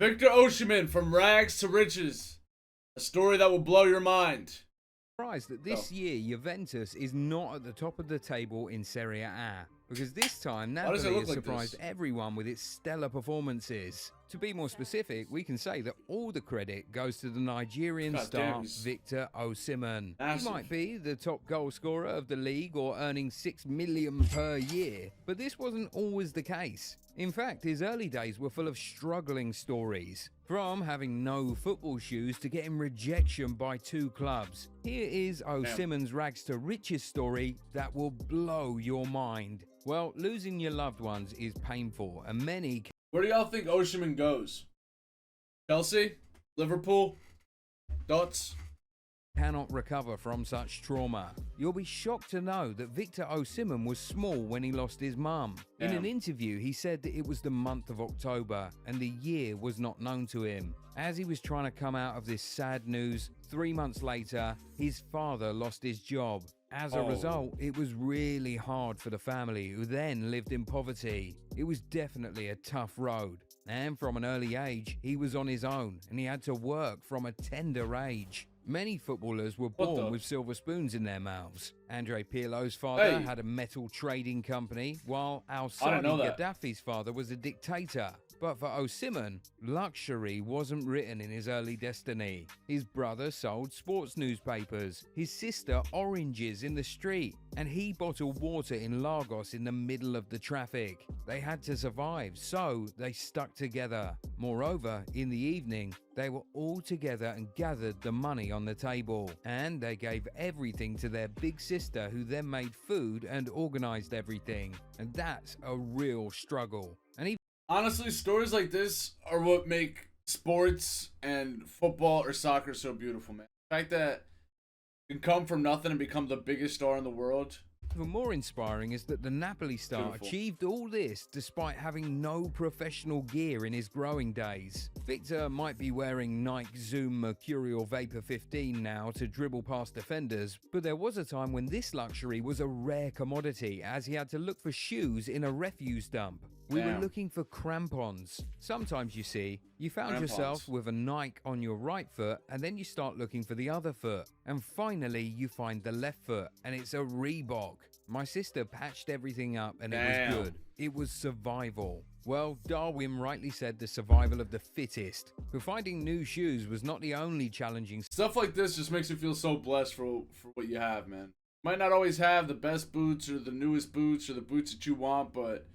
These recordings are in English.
Victor Osimhen, from rags to riches. A story that will blow your mind. Surprised that this year Juventus is not at the top of the table in Serie A, because this time Why does it Napoli look has like surprised this? everyone with its stellar performances. To be more specific, we can say that all the credit goes to the Nigerian God star damn, he's Victor Osimhen. He massive. might be the top goal scorer of the league or earning $6 million per year, but this wasn't always the case. In fact, his early days were full of struggling stories. From having no football shoes to getting rejection by 2 clubs. Here is Osimhen's rags to riches story that will blow your mind. Well, losing your loved ones is painful, and many... Where do y'all think Osimhen goes? Chelsea? Liverpool? Thoughts? cannot recover from such trauma. You'll be shocked to know that Victor Osimhen was small when he lost his mum. In an interview, he said that it was the month of October and the year was not known to him. As he was trying to come out of this sad news, 3 months later, his father lost his job. As a result, it was really hard for the family, who then lived in poverty. It was definitely a tough road. And from an early age, he was on his own and he had to work from a tender age. Many footballers were born with silver spoons in their mouths. Andre Pirlo's father had a metal trading company, while al-Sadi Gaddafi's father was a dictator. But for Osimhen, luxury wasn't written in his early destiny. His brother sold sports newspapers, his sister oranges in the street, and he bottled water in Lagos in the middle of the traffic. They had to survive, so they stuck together. Moreover, in the evening, they were all together and gathered the money on the table. And they gave everything to their big sister, who then made food and organized everything. And that's a real struggle. And even honestly, stories like this are what make sports and football or soccer so beautiful, man. The fact that you can come from nothing and become the biggest star in the world. Even more inspiring is that the Napoli star achieved all this despite having no professional gear in his growing days. Victor might be wearing Nike Zoom Mercurial Vapor 15 now to dribble past defenders, but there was a time when this luxury was a rare commodity, as he had to look for shoes in a refuse dump. We were looking for crampons. Sometimes, you see, you found yourself with a Nike on your right foot, and then you start looking for the other foot. And finally, you find the left foot, and it's a Reebok. My sister patched everything up, and it was good. It was survival. Well, Darwin rightly said the survival of the fittest. But finding new shoes was not the only challenging. Stuff like this just makes you feel so blessed for what you have, man. Might not always have the best boots or the newest boots or the boots that you want, but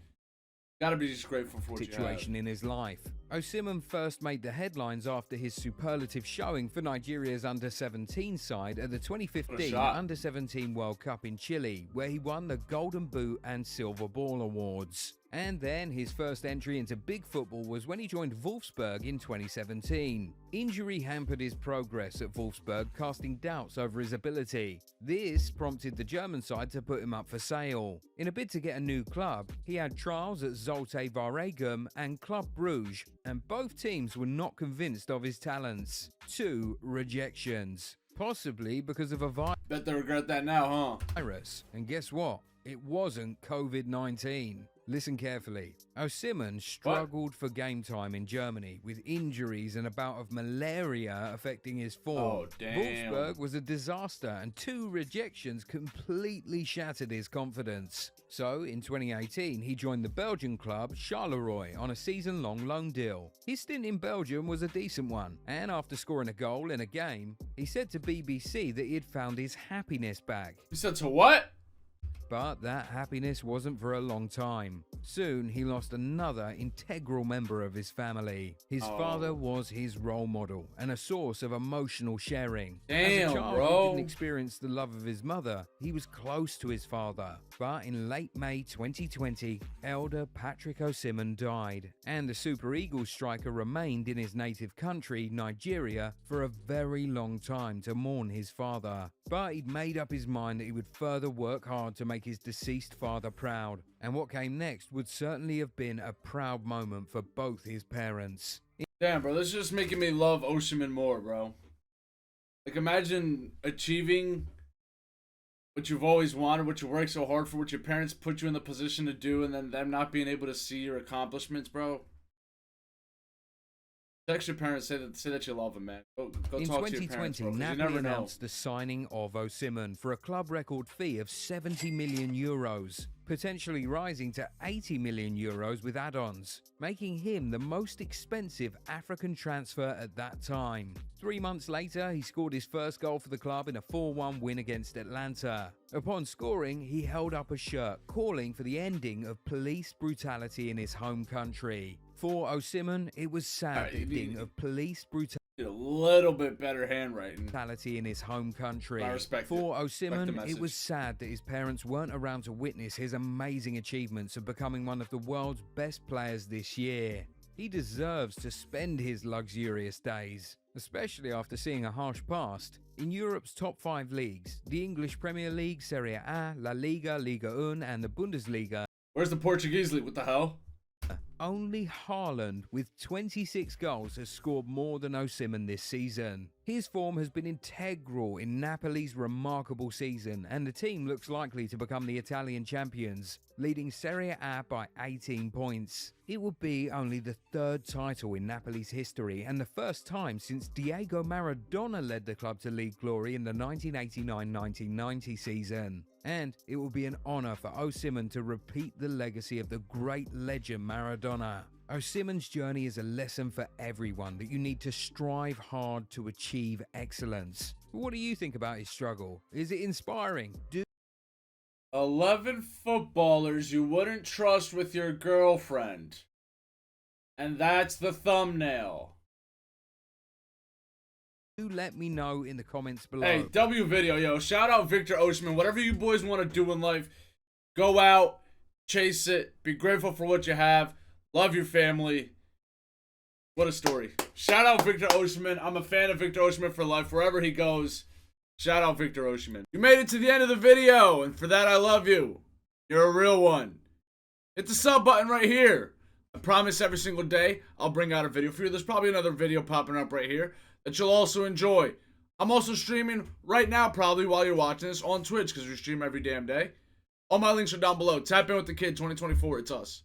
gotta be just grateful for what situation in his life. Osimhen first made the headlines after his superlative showing for Nigeria's under-17 side at the 2015 Under-17 World Cup in Chile, where he won the Golden Boot and Silver Ball awards. And then his first entry into big football was when he joined Wolfsburg in 2017. Injury hampered his progress at Wolfsburg, casting doubts over his ability. This prompted the German side to put him up for sale. In a bid to get a new club, he had trials at Zulte Waregem and Club Brugge, and both teams were not convinced of his talents. 2 rejections. Possibly because of a Bet they regret that now, virus. And guess what? It wasn't COVID-19. Listen carefully. Osimhen struggled for game time in Germany with injuries and a bout of malaria affecting his form. Wolfsburg was a disaster, and 2 rejections completely shattered his confidence. So, in 2018, he joined the Belgian club Charleroi on a season-long loan deal. His stint in Belgium was a decent one, and after scoring a goal in a game, he said to BBC that he had found his happiness back. You said to what? But that happiness wasn't for a long time. Soon, he lost another integral member of his family. His father was his role model and a source of emotional sharing. As a child who didn't experience the love of his mother, he was close to his father. But in late May 2020, elder Patrick Osimhen died, and the Super Eagles striker remained in his native country, Nigeria, for a very long time to mourn his father. But he'd made up his mind that he would further work hard to make his deceased father proud, and what came next would certainly have been a proud moment for both his parents. Damn, bro, this is just making me love Osimhen more, bro. Like, imagine achieving what you've always wanted, what you worked so hard for, what your parents put you in the position to do, and then them not being able to see your accomplishments, bro. Text your parents, say that you love them, man. Go In talk to your parents, 2020, bro, 'cause you Napoli never know. announced the signing of Osimhen for a club record fee of 70 million euros, potentially rising to 80 million euros with add-ons, making him the most expensive African transfer at that time. 3 months later, he scored his first goal for the club in a 4-1 win against Atlanta. Upon scoring, he held up a shirt calling for the ending of police brutality in his home country. For Osimhen, it was sad the ending of police brutality A little bit better handwriting. in his home country. I respect For it. Osimhen, Respect the it was message. sad that his parents weren't around to witness his amazing achievements of becoming one of the world's best players this year. He deserves to spend his luxurious days, especially after seeing a harsh past. In Europe's top 5 leagues, the English Premier League, Serie A, La Liga, Liga 1 and the Bundesliga, Where's the Portuguese league? What the hell? only Haaland, with 26 goals, has scored more than Osimhen this season. His form has been integral in Napoli's remarkable season, and the team looks likely to become the Italian champions, leading Serie A by 18 points. It would be only the 3rd title in Napoli's history and the first time since Diego Maradona led the club to league glory in the 1989-1990 season. And it will be an honour for Osimhen to repeat the legacy of the great legend Maradona. Osimhen's journey is a lesson for everyone that you need to strive hard to achieve excellence. What do you think about his struggle? Is it inspiring? 11 footballers you wouldn't trust with your girlfriend. And that's the thumbnail. Do let me know in the comments below. Hey, W video, yo. Shout out Victor Osimhen. Whatever you boys want to do in life, go out, chase it, be grateful for what you have, love your family. What a story. Shout out Victor Osimhen. I'm a fan of Victor Osimhen for life. Wherever he goes, shout out Victor Osimhen. You made it to the end of the video, and for that I love you. You're a real one. Hit the sub button right here. I promise every single day I'll bring out a video for you. There's probably another video popping up right here that you'll also enjoy. I'm also streaming right now, probably while you're watching this, on Twitch, because we stream every damn day. All my links are down below. Tap in with the kid 2024. It's us.